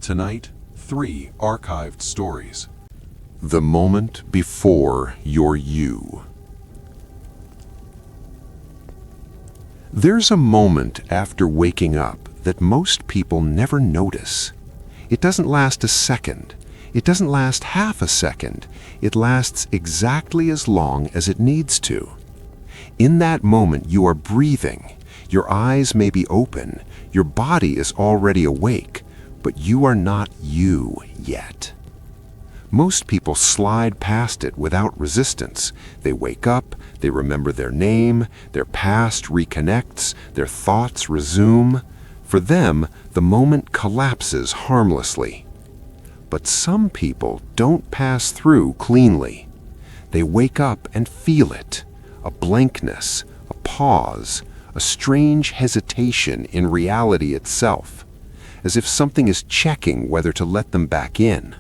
Tonight, 3 archived stories. The moment before you're you. There's a moment after waking up that most people never notice. It doesn't last a second. It doesn't last half a second. It lasts exactly as long as it needs to. In that moment, you are breathing. Your eyes may be open. Your body is already awake, but you are not you yet. Most people slide past it without resistance. They wake up, they remember their name, their past reconnects, their thoughts resume. For them, the moment collapses harmlessly. But some people don't pass through cleanly. They wake up and feel it, a blankness, a pause, a strange hesitation in reality itself, as if something is checking whether to let them back in.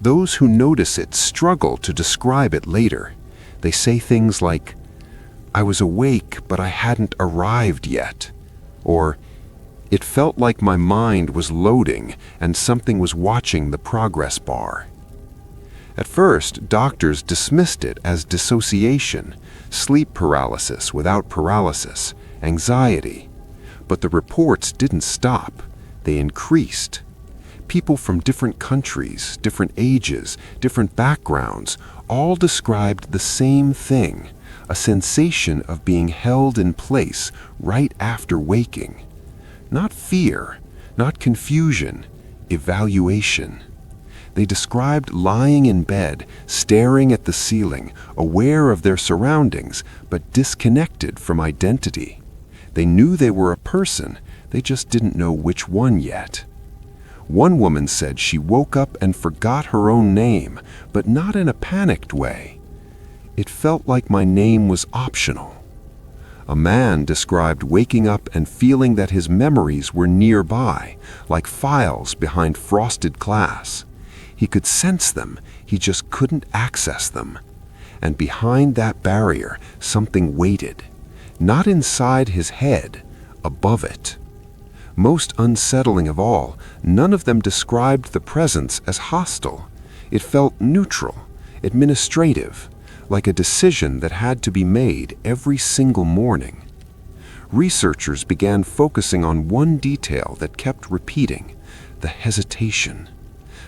Those who notice it struggle to describe it later. They say things like, "I was awake, but I hadn't arrived yet," or "It felt like my mind was loading and something was watching the progress bar." At first, doctors dismissed it as dissociation, sleep paralysis without paralysis, anxiety. But the reports didn't stop. They increased. People from different countries, different ages, different backgrounds, all described the same thing, a sensation of being held in place right after waking. Not fear, not confusion, evaluation. They described lying in bed, staring at the ceiling, aware of their surroundings, but disconnected from identity. They knew they were a person, they just didn't know which one yet. One woman said she woke up and forgot her own name, but not in a panicked way. "It felt like my name was optional." A man described waking up and feeling that his memories were nearby, like files behind frosted glass. He could sense them, he just couldn't access them. And behind that barrier, something waited. Not inside his head, above it. Most unsettling of all, none of them described the presence as hostile. It felt neutral, administrative, like a decision that had to be made every single morning. Researchers began focusing on one detail that kept repeating, the hesitation.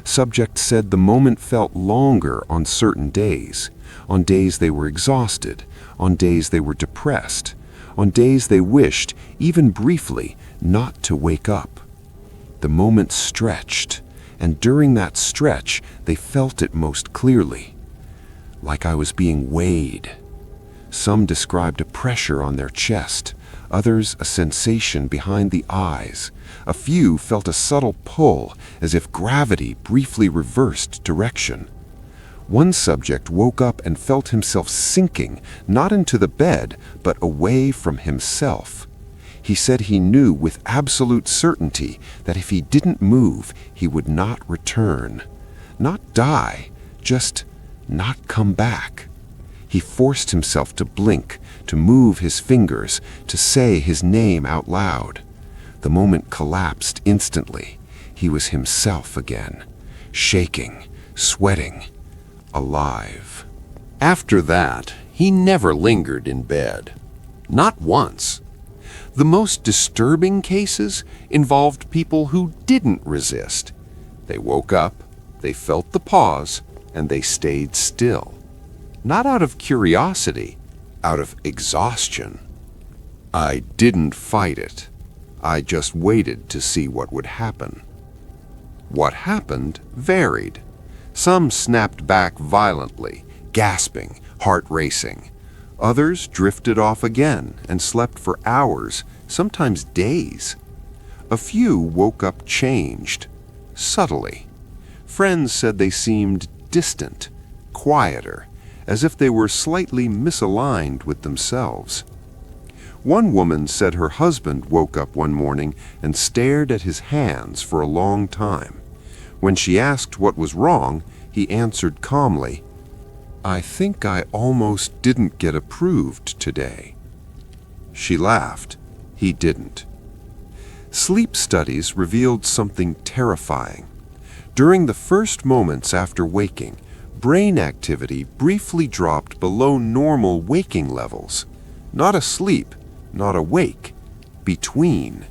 Subjects said the moment felt longer on certain days. On days they were exhausted, on days they were depressed, on days they wished, even briefly, not to wake up. The moment stretched, and during that stretch, they felt it most clearly. Like I was being weighed. Some described a pressure on their chest, others a sensation behind the eyes. A few felt a subtle pull, as if gravity briefly reversed direction. One subject woke up and felt himself sinking, not into the bed, but away from himself. He said he knew with absolute certainty that if he didn't move, he would not return. Not die, just not come back. He forced himself to blink, to move his fingers, to say his name out loud. The moment collapsed instantly. He was himself again, shaking, sweating, alive. After that, he never lingered in bed. Not once. The most disturbing cases involved people who didn't resist. They woke up, they felt the pause, and they stayed still. Not out of curiosity, out of exhaustion. I didn't fight it. I just waited to see what would happen. What happened varied. Some snapped back violently, gasping, heart racing. Others drifted off again and slept for hours, sometimes days. A few woke up changed, subtly. Friends said they seemed distant, quieter, as if they were slightly misaligned with themselves. One woman said her husband woke up one morning and stared at his hands for a long time. When she asked what was wrong, he answered calmly, "I think I almost didn't get approved today." She laughed. He didn't. Sleep studies revealed something terrifying. During the first moments after waking, brain activity briefly dropped below normal waking levels. Not asleep, not awake, between.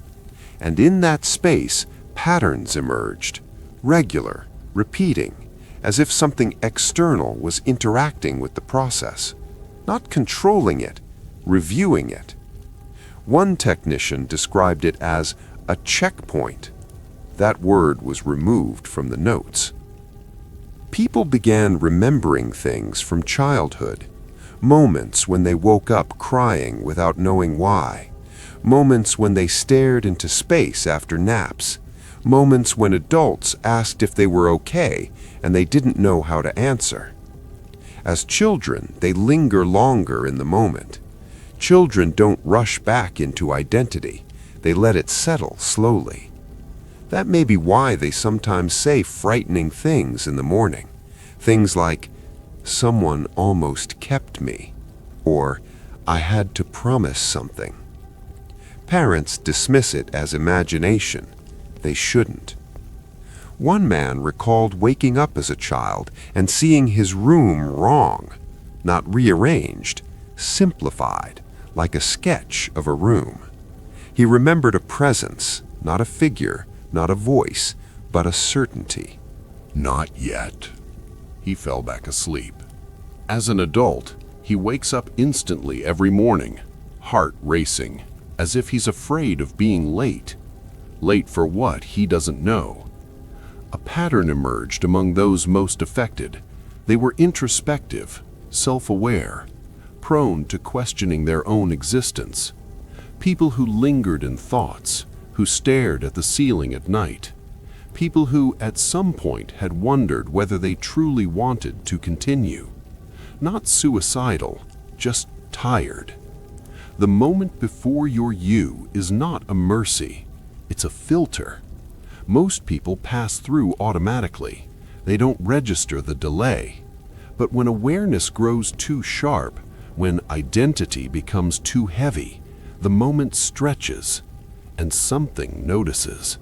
And in that space, patterns emerged, regular, repeating, as if something external was interacting with the process, not controlling it, reviewing it. One technician described it as a checkpoint. That word was removed from the notes. People began remembering things from childhood, moments when they woke up crying without knowing why, moments when they stared into space after naps, moments when adults asked if they were okay and they didn't know how to answer. As children, they linger longer in the moment. Children don't rush back into identity. They let it settle slowly. That may be why they sometimes say frightening things in the morning. Things like, "Someone almost kept me," or "I had to promise something." Parents dismiss it as imagination. They shouldn't. One man recalled waking up as a child and seeing his room wrong, not rearranged, simplified, like a sketch of a room. He remembered a presence, not a figure, not a voice, but a certainty. Not yet. He fell back asleep. As an adult, he wakes up instantly every morning, heart racing, as if he's afraid of being late. Late for what, he doesn't know. A pattern emerged among those most affected. They were introspective, self-aware, prone to questioning their own existence. People who lingered in thoughts, who stared at the ceiling at night. People who, at some point, had wondered whether they truly wanted to continue. Not suicidal, just tired. The moment before your you is not a mercy. It's a filter. Most people pass through automatically. They don't register the delay. But when awareness grows too sharp, when identity becomes too heavy, the moment stretches, and something notices.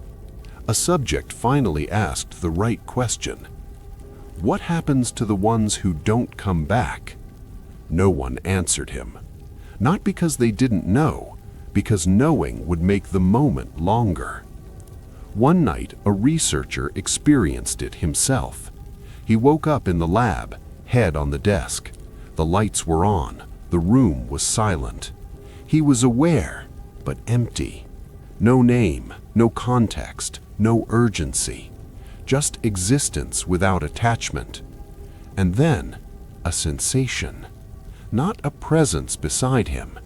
A subject finally asked the right question. What happens to the ones who don't come back? No one answered him. Not because they didn't know, because knowing would make the moment longer. One night, a researcher experienced it himself. He woke up in the lab, head on the desk. The lights were on. The room was silent. He was aware, but empty. No name, no context, no urgency. Just existence without attachment. And then, a sensation. Not a presence beside him.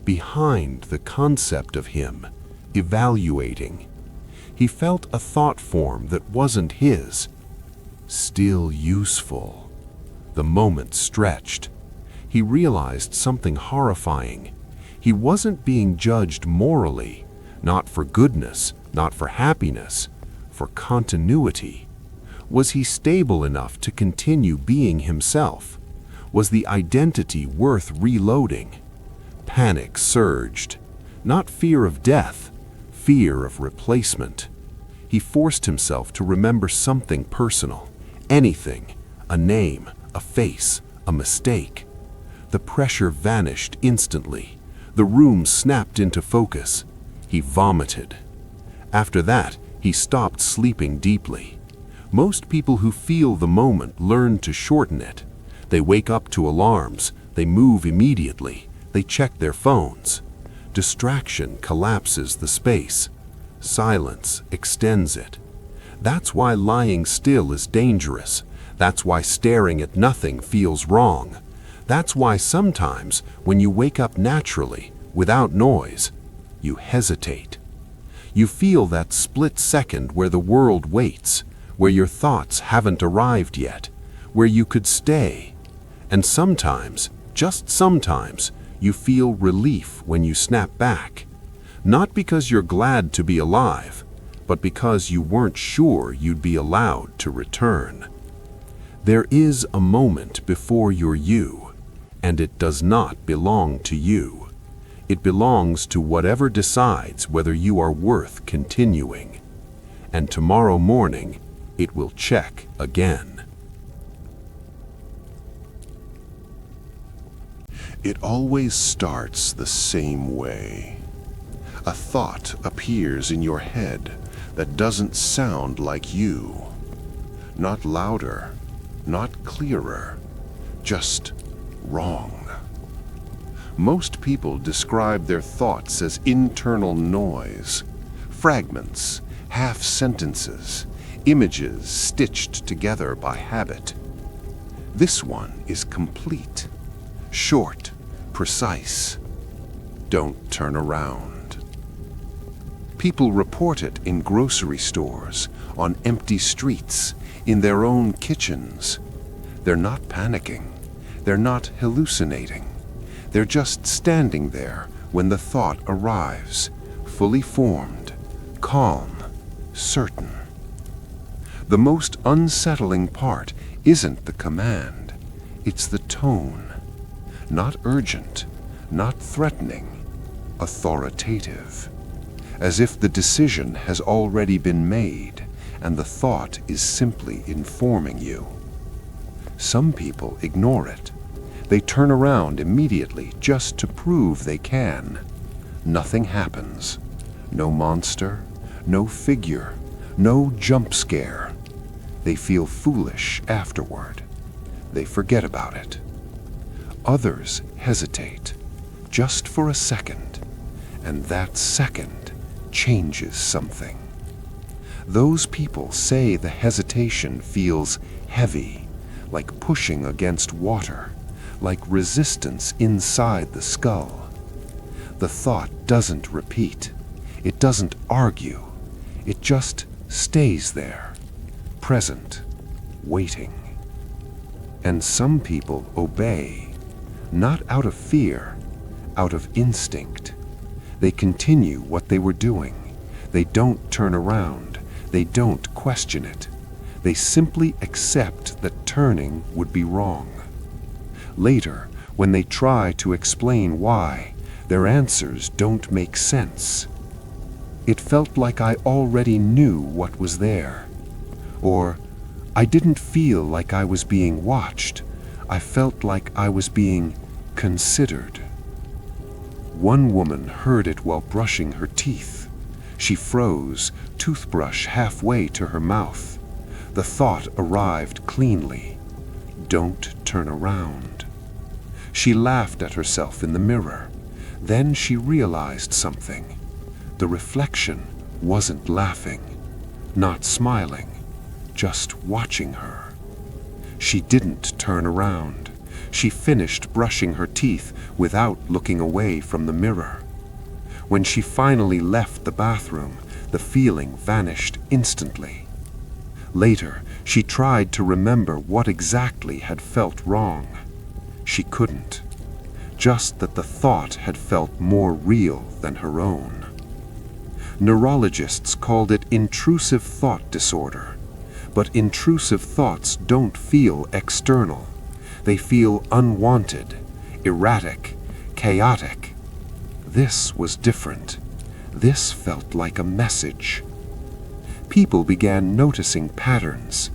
Behind the concept of him, evaluating. He felt a thought form that wasn't his. Still useful. The moment stretched. He realized something horrifying. He wasn't being judged morally, not for goodness, not for happiness, for continuity. Was he stable enough to continue being himself? Was the identity worth reloading? Panic surged. Not fear of death, fear of replacement. He forced himself to remember something personal, anything, a name, a face, a mistake. The pressure vanished instantly. The room snapped into focus. He vomited. After that, he stopped sleeping deeply. Most people who feel the moment learn to shorten it. They wake up to alarms. They move immediately. They check their phones. Distraction collapses the space. Silence extends it. That's why lying still is dangerous. That's why staring at nothing feels wrong. That's why sometimes, when you wake up naturally, without noise, you hesitate. You feel that split second where the world waits, where your thoughts haven't arrived yet, where you could stay. And sometimes, just sometimes, you feel relief when you snap back. Not because you're glad to be alive, but because you weren't sure you'd be allowed to return. There is a moment before you're you, and it does not belong to you. It belongs to whatever decides whether you are worth continuing. And tomorrow morning, it will check again. It always starts the same way. A thought appears in your head that doesn't sound like you. Not louder, not clearer, just wrong. Most people describe their thoughts as internal noise, fragments, half-sentences, images stitched together by habit. This one is complete, short, precise. Don't turn around. People report it in grocery stores, on empty streets, in their own kitchens. They're not panicking. They're not hallucinating. They're just standing there when the thought arrives, fully formed, calm, certain. The most unsettling part isn't the command. It's the tone. Not urgent, not threatening, authoritative. As if the decision has already been made and the thought is simply informing you. Some people ignore it. They turn around immediately just to prove they can. Nothing happens. No monster, no figure, no jump scare. They feel foolish afterward. They forget about it. Others hesitate, just for a second, and that second changes something. Those people say the hesitation feels heavy, like pushing against water, like resistance inside the skull. The thought doesn't repeat. It doesn't argue. It just stays there, present, waiting. And some people obey, not out of fear, out of instinct. They continue what they were doing. They don't turn around. They don't question it. They simply accept that turning would be wrong. Later, when they try to explain why, their answers don't make sense. It felt like I already knew what was there. Or, I didn't feel like I was being watched. I felt like I was being considered. One woman heard it while brushing her teeth. She froze, toothbrush halfway to her mouth. The thought arrived cleanly. Don't turn around. She laughed at herself in the mirror. Then she realized something. The reflection wasn't laughing, not smiling, just watching her. She didn't turn around. She finished brushing her teeth without looking away from the mirror. When she finally left the bathroom, the feeling vanished instantly. Later, she tried to remember what exactly had felt wrong. She couldn't. Just that the thought had felt more real than her own. Neurologists called it intrusive thought disorder. But intrusive thoughts don't feel external. They feel unwanted, erratic, chaotic. This was different. This felt like a message. People began noticing patterns.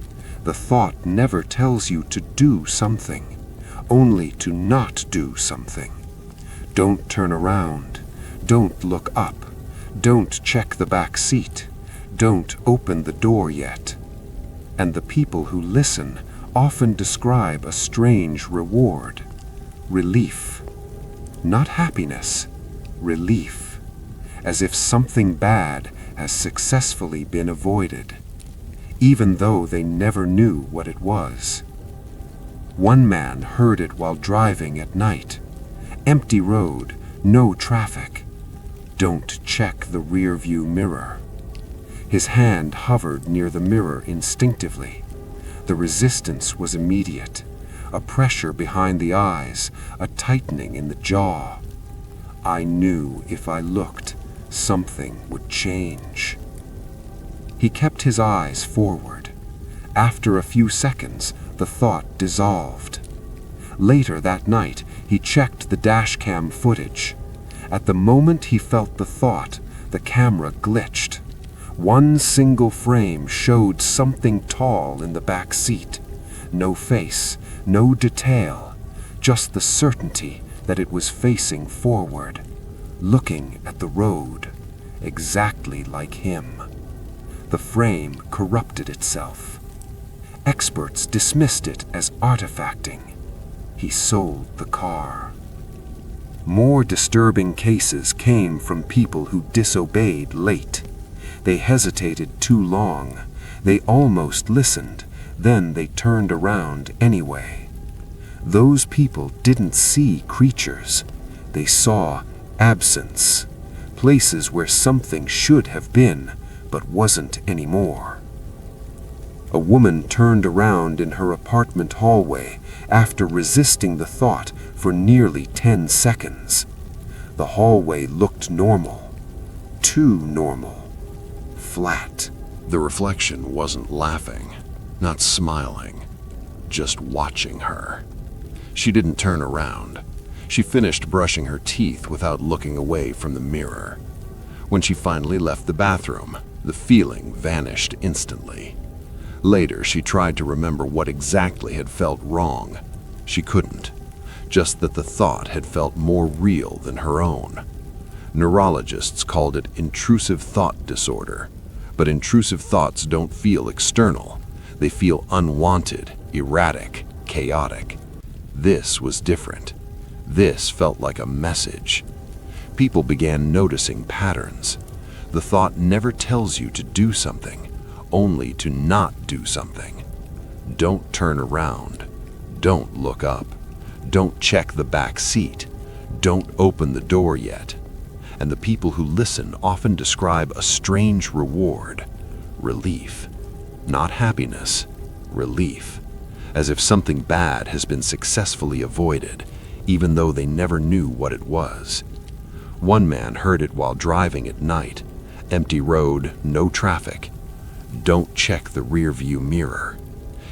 The thought never tells you to do something, only to not do something. Don't turn around. Don't look up. Don't check the back seat. Don't open the door yet. And the people who listen often describe a strange reward. Relief. Not happiness. Relief. As if something bad has successfully been avoided, even though they never knew what it was. One man heard it while driving at night. Empty road, no traffic. Don't check the rear-view mirror. His hand hovered near the mirror instinctively. The resistance was immediate. A pressure behind the eyes, a tightening in the jaw. I knew if I looked, something would change. He kept his eyes forward. After a few seconds, the thought dissolved. Later that night, he checked the dashcam footage. At the moment he felt the thought, the camera glitched. One single frame showed something tall in the back seat. No face, no detail, just the certainty that it was facing forward, looking at the road, exactly like him. The frame corrupted itself. Experts dismissed it as artifacting. He sold the car. More disturbing cases came from people who disobeyed late. They hesitated too long. They almost listened, then they turned around anyway. Those people didn't see creatures. They saw absence, places where something should have been, but wasn't anymore. A woman turned around in her apartment hallway after resisting the thought for nearly 10 seconds. The hallway looked normal. Too normal. Flat. The reflection wasn't laughing, not smiling, just watching her. She didn't turn around. She finished brushing her teeth without looking away from the mirror. When she finally left the bathroom, the feeling vanished instantly. Later, she tried to remember what exactly had felt wrong. She couldn't. Just that the thought had felt more real than her own. Neurologists called it intrusive thought disorder. But intrusive thoughts don't feel external. They feel unwanted, erratic, chaotic. This was different. This felt like a message. People began noticing patterns. The thought never tells you to do something, only to not do something. Don't turn around. Don't look up. Don't check the back seat. Don't open the door yet. And the people who listen often describe a strange reward. Relief. Not happiness. Relief. As if something bad has been successfully avoided, even though they never knew what it was. One man heard it while driving at night. Empty road, no traffic. Don't check the rear-view mirror.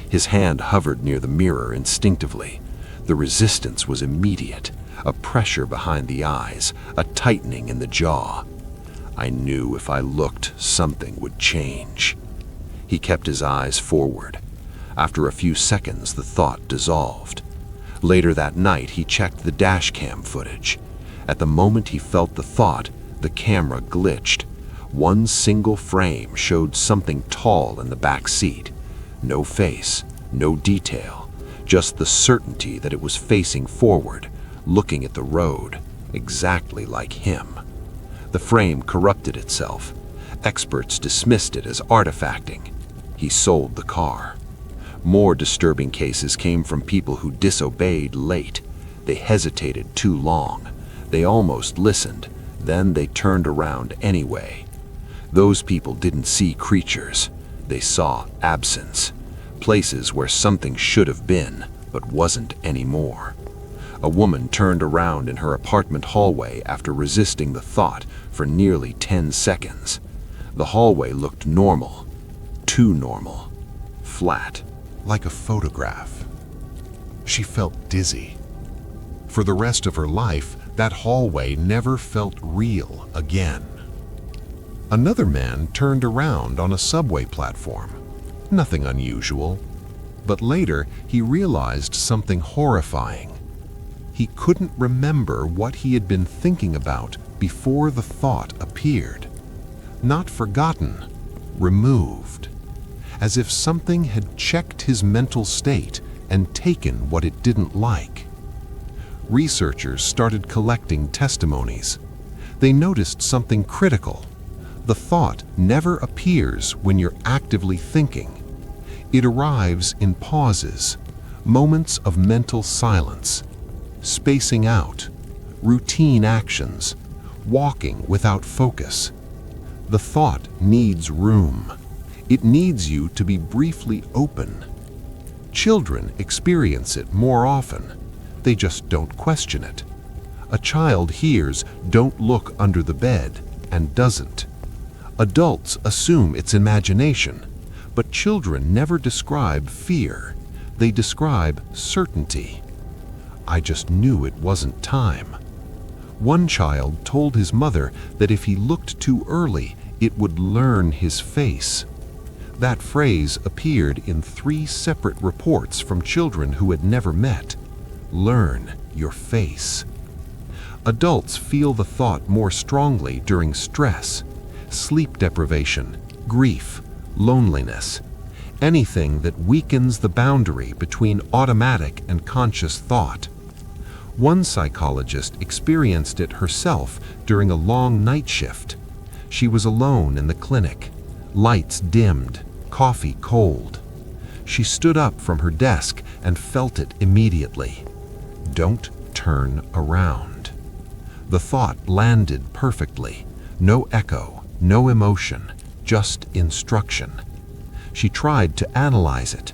His hand hovered near the mirror instinctively. The resistance was immediate. A pressure behind the eyes, a tightening in the jaw. I knew if I looked, something would change. He kept his eyes forward. After a few seconds, the thought dissolved. Later that night, he checked the dash cam footage. At the moment he felt the thought, the camera glitched. One single frame showed something tall in the back seat. No face, no detail, just the certainty that it was facing forward, looking at the road, exactly like him. The frame corrupted itself. Experts dismissed it as artifacting. He sold the car. More disturbing cases came from people who disobeyed late. They hesitated too long. They almost listened, then they turned around anyway. Those people didn't see creatures. They saw absence, places where something should have been, but wasn't anymore. A woman turned around in her apartment hallway after resisting the thought for nearly 10 seconds. The hallway looked normal, too normal, flat, like a photograph. She felt dizzy. For the rest of her life, that hallway never felt real again. Another man turned around on a subway platform. Nothing unusual. But later, he realized something horrifying. He couldn't remember what he had been thinking about before the thought appeared. Not forgotten, removed. As if something had checked his mental state and taken what it didn't like. Researchers started collecting testimonies. They noticed something critical. The thought never appears when you're actively thinking. It arrives in pauses, moments of mental silence, spacing out, routine actions, walking without focus. The thought needs room. It needs you to be briefly open. Children experience it more often. They just don't question it. A child hears, "Don't look under the bed," and doesn't. Adults assume it's imagination, but children never describe fear. They describe certainty. I just knew it wasn't time. One child told his mother that if he looked too early, it would learn his face. That phrase appeared in 3 separate reports from children who had never met. Learn your face. Adults feel the thought more strongly during stress, sleep deprivation, grief, loneliness, anything that weakens the boundary between automatic and conscious thought. One psychologist experienced it herself during a long night shift. She was alone in the clinic, lights dimmed, coffee cold. She stood up from her desk and felt it immediately. Don't turn around. The thought landed perfectly. No echo, no emotion, just instruction. She tried to analyze it.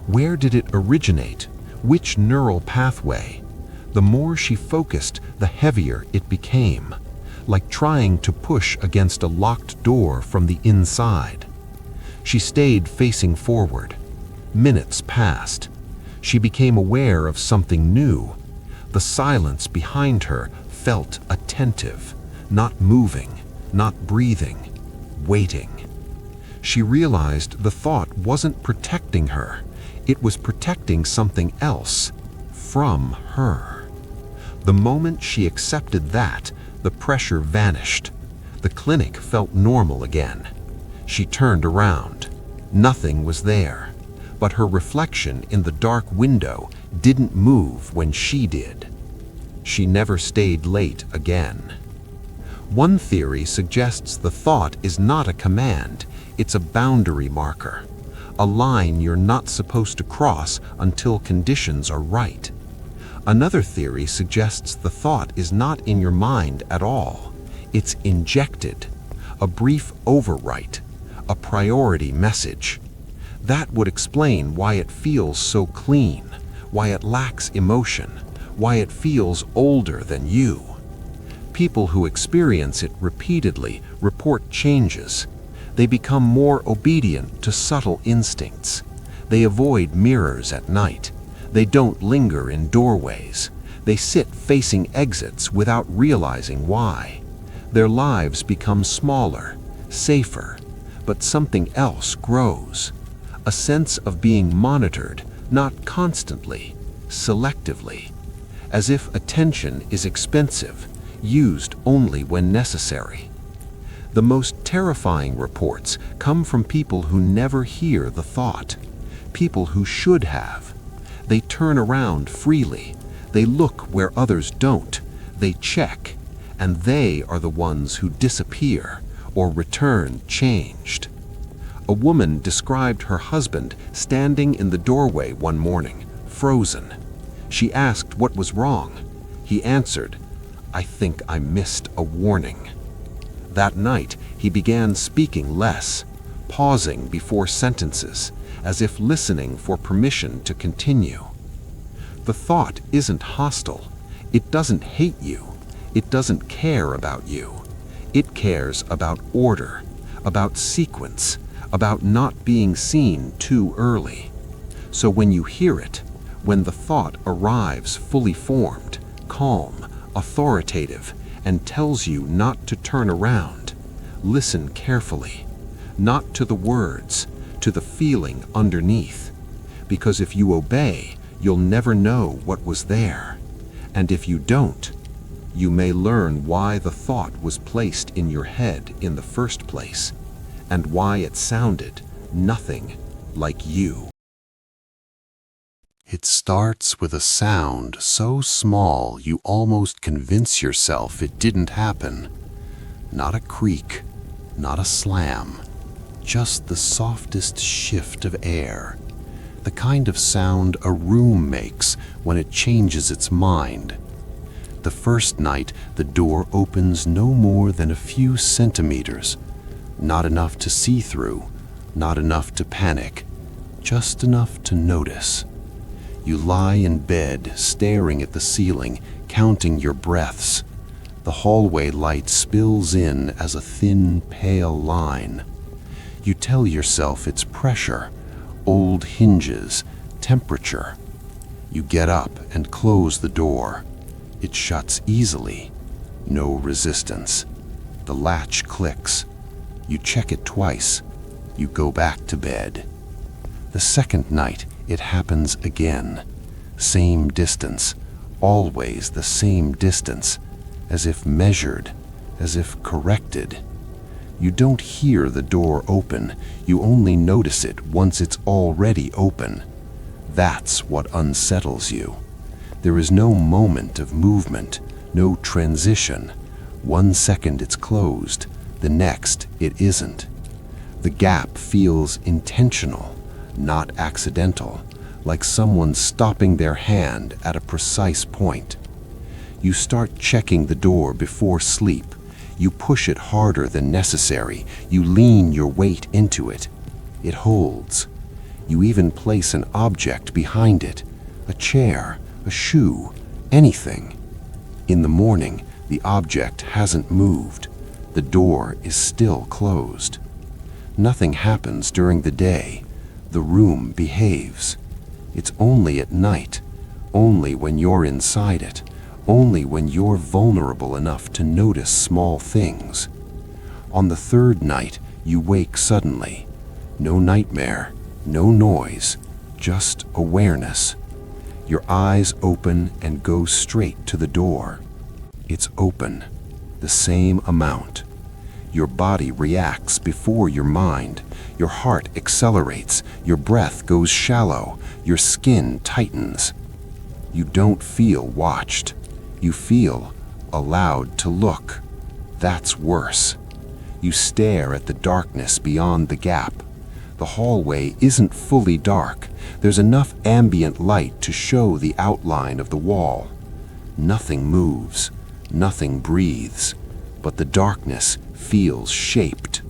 Where did it originate? Which neural pathway? The more she focused, the heavier it became, like trying to push against a locked door from the inside. She stayed facing forward. Minutes passed. She became aware of something new. The silence behind her felt attentive, not moving, not breathing, waiting. She realized the thought wasn't protecting her. It was protecting something else from her. The moment she accepted that, the pressure vanished. The clinic felt normal again. She turned around. Nothing was there, but her reflection in the dark window didn't move when she did. She never stayed late again. One theory suggests the thought is not a command, it's a boundary marker, a line you're not supposed to cross until conditions are right. Another theory suggests the thought is not in your mind at all. It's injected, a brief overwrite, a priority message. That would explain why it feels so clean, why it lacks emotion, why it feels older than you. People who experience it repeatedly report changes. They become more obedient to subtle instincts. They avoid mirrors at night. They don't linger in doorways. They sit facing exits without realizing why. Their lives become smaller, safer, but something else grows. A sense of being monitored, not constantly, selectively, as if attention is expensive, used only when necessary. The most terrifying reports come from people who never hear the thought, people who should have. They turn around freely. They look where others don't. They check, and they are the ones who disappear or return changed. A woman described her husband standing in the doorway one morning, frozen. She asked what was wrong. He answered, "I think I missed a warning." That night, he began speaking less, pausing before sentences, as if listening for permission to continue. The thought isn't hostile. It doesn't hate you. It doesn't care about you. It cares about order, about sequence, about not being seen too early. So when you hear it, when the thought arrives fully formed, calm, authoritative, and tells you not to turn around, listen carefully, not to the words, to the feeling underneath. Because if you obey, you'll never know what was there. And if you don't, you may learn why the thought was placed in your head in the first place, and why it sounded nothing like you. It starts with a sound so small you almost convince yourself it didn't happen. Not a creak, not a slam, just the softest shift of air, the kind of sound a room makes when it changes its mind. The first night, the door opens no more than a few centimeters, not enough to see through, not enough to panic, just enough to notice. You lie in bed, staring at the ceiling, counting your breaths. The hallway light spills in as a thin, pale line. You tell yourself it's pressure, old hinges, temperature. You get up and close the door. It shuts easily, No resistance. The latch clicks. You check it twice. You go back to bed. The second night, it happens again. Same distance. Always the same distance. As if measured. As if corrected. You don't hear the door open. You only notice it once it's already open. That's what unsettles you. There is no moment of movement, no transition. 1 second it's closed, the next it isn't. The gap feels intentional, not accidental, like someone stopping their hand at a precise point. You start checking the door before sleep. You push it harder than necessary. You lean your weight into it. It holds. You even place an object behind it, a chair, a shoe, anything. In the morning, the object hasn't moved. The door is still closed. Nothing happens during the day. The room behaves. It's only at night, only when you're inside it, only when you're vulnerable enough to notice small things. On the third night, you wake suddenly. No nightmare, no noise, just awareness. Your eyes open and go straight to the door. It's open, the same amount. Your body reacts before your mind. Your heart accelerates. Your breath goes shallow. Your skin tightens. You don't feel watched. You feel allowed to look. That's worse. You stare at the darkness beyond the gap. The hallway isn't fully dark. There's enough ambient light to show the outline of the wall. Nothing moves. Nothing breathes. But the darkness feels shaped,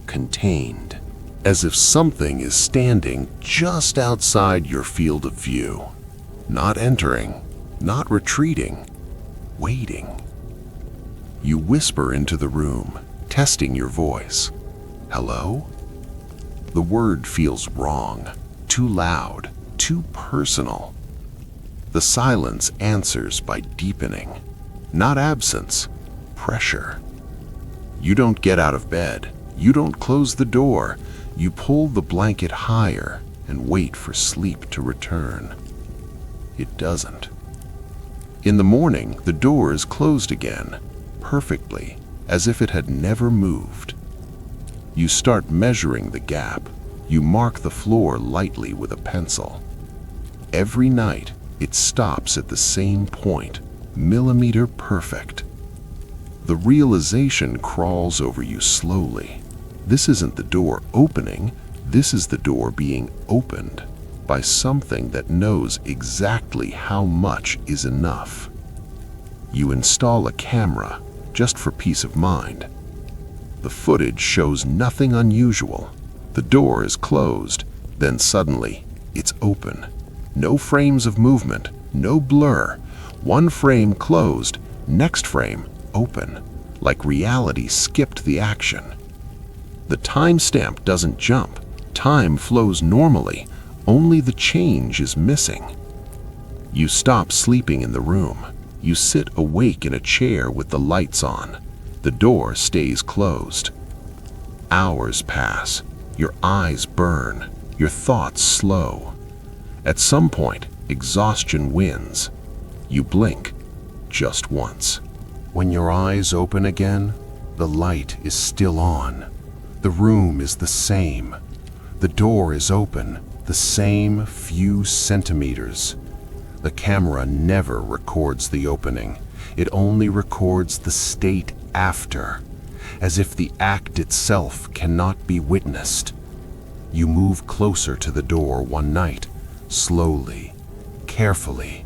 contained. As if something is standing just outside your field of view. Not entering, not retreating, waiting. You whisper into the room, testing your voice. Hello? The word feels wrong, too loud, too personal. The silence answers by deepening, not absence, pressure. You don't get out of bed. You don't close the door. You pull the blanket higher and wait for sleep to return. It doesn't. In the morning, the door is closed again, perfectly, as if it had never moved. You start measuring the gap. You mark the floor lightly with a pencil. Every night, it stops at the same point, millimeter perfect. The realization crawls over you slowly. This isn't the door opening, this is the door being opened by something that knows exactly how much is enough. You install a camera just for peace of mind. The footage shows nothing unusual. The door is closed, then suddenly it's open. No frames of movement, no blur. One frame closed, next frame open, like reality skipped the action. The timestamp doesn't jump. Time flows normally, only the change is missing. You stop sleeping in the room. You sit awake in a chair with the lights on. The door stays closed. Hours pass. Your eyes burn. Your thoughts slow. At some point, exhaustion wins. You blink, just once. When your eyes open again, the light is still on. The room is the same. The door is open, the same few centimeters. The camera never records the opening. It only records the state after, as if the act itself cannot be witnessed. You move closer to the door one night, slowly, carefully.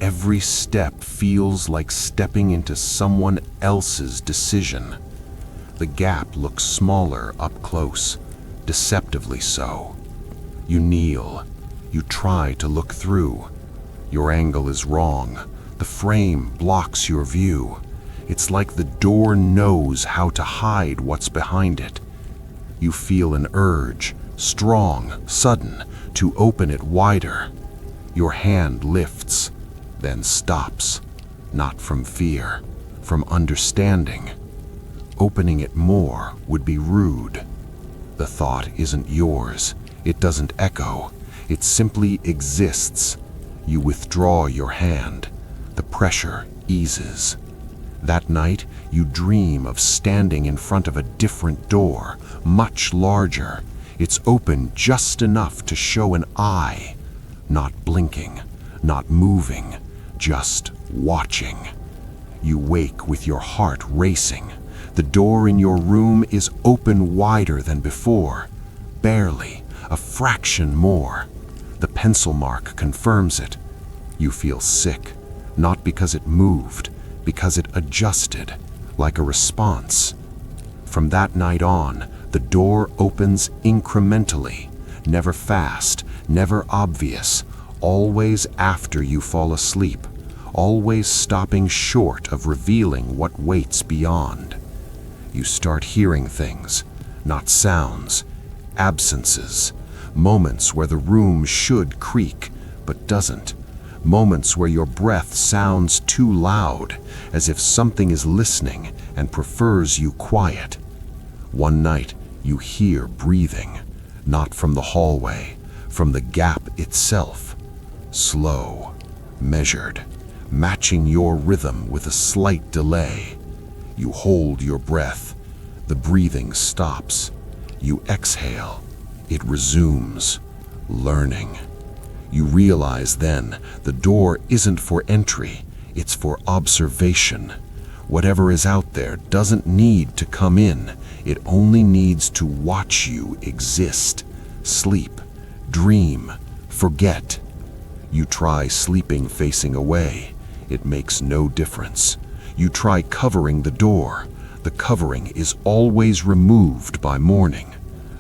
Every step feels like stepping into someone else's decision. The gap looks smaller up close, deceptively so. You kneel. You try to look through. Your angle is wrong. The frame blocks your view. It's like the door knows how to hide what's behind it. You feel an urge, strong, sudden, to open it wider. Your hand lifts, then stops, not from fear, from understanding. Opening it more would be rude. The thought isn't yours. It doesn't echo. It simply exists. You withdraw your hand. The pressure eases. That night, you dream of standing in front of a different door, much larger. It's open just enough to show an eye, not blinking, not moving, just watching. You wake with your heart racing. The door in your room is open wider than before, barely, a fraction more. The pencil mark confirms it. You feel sick, not because it moved, because it adjusted, like a response. From that night on, the door opens incrementally, never fast, never obvious, always after you fall asleep, always stopping short of revealing what waits beyond. You start hearing things, not sounds, absences, moments where the room should creak, but doesn't. Moments where your breath sounds too loud, as if something is listening and prefers you quiet. One night, you hear breathing, not from the hallway, from the gap itself. Slow, measured, matching your rhythm with a slight delay. You hold your breath. The breathing stops. You exhale. It resumes, learning. You realize then the door isn't for entry, it's for observation. Whatever is out there doesn't need to come in, it only needs to watch you exist, sleep, dream, forget. You try sleeping facing away, it makes no difference. You try covering the door, the covering is always removed by morning.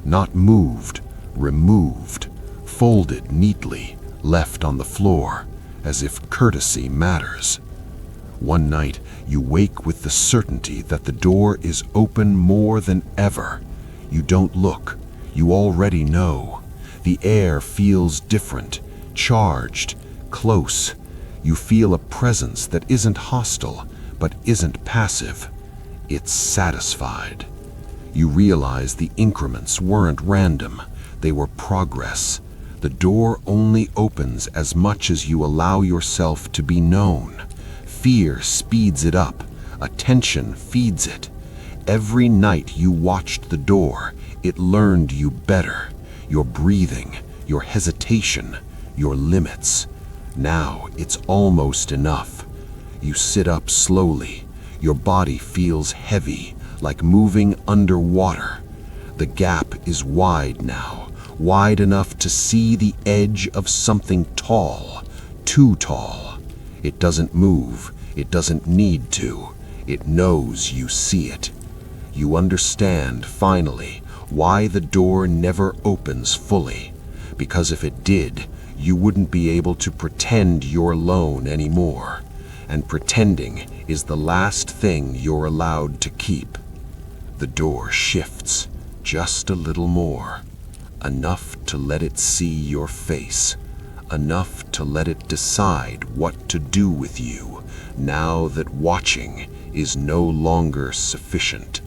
Not moved, removed, folded neatly, left on the floor, as if courtesy matters. One night, you wake with the certainty that the door is open more than ever. You don't look, you already know. The air feels different, charged, close. You feel a presence that isn't hostile, but isn't passive. It's satisfied. You realize the increments weren't random, they were progress. The door only opens as much as you allow yourself to be known. Fear speeds it up. Attention feeds it. Every night you watched the door, it learned you better. Your breathing, your hesitation, your limits. Now it's almost enough. You sit up slowly. Your body feels heavy, like moving underwater. The gap is wide now. Wide enough to see the edge of something tall, too tall. It doesn't move, it doesn't need to. It knows you see it. You understand, finally, why the door never opens fully. Because if it did, you wouldn't be able to pretend you're alone anymore. And pretending is the last thing you're allowed to keep. The door shifts, just a little more. Enough to let it see your face, enough to let it decide what to do with you, now that watching is no longer sufficient.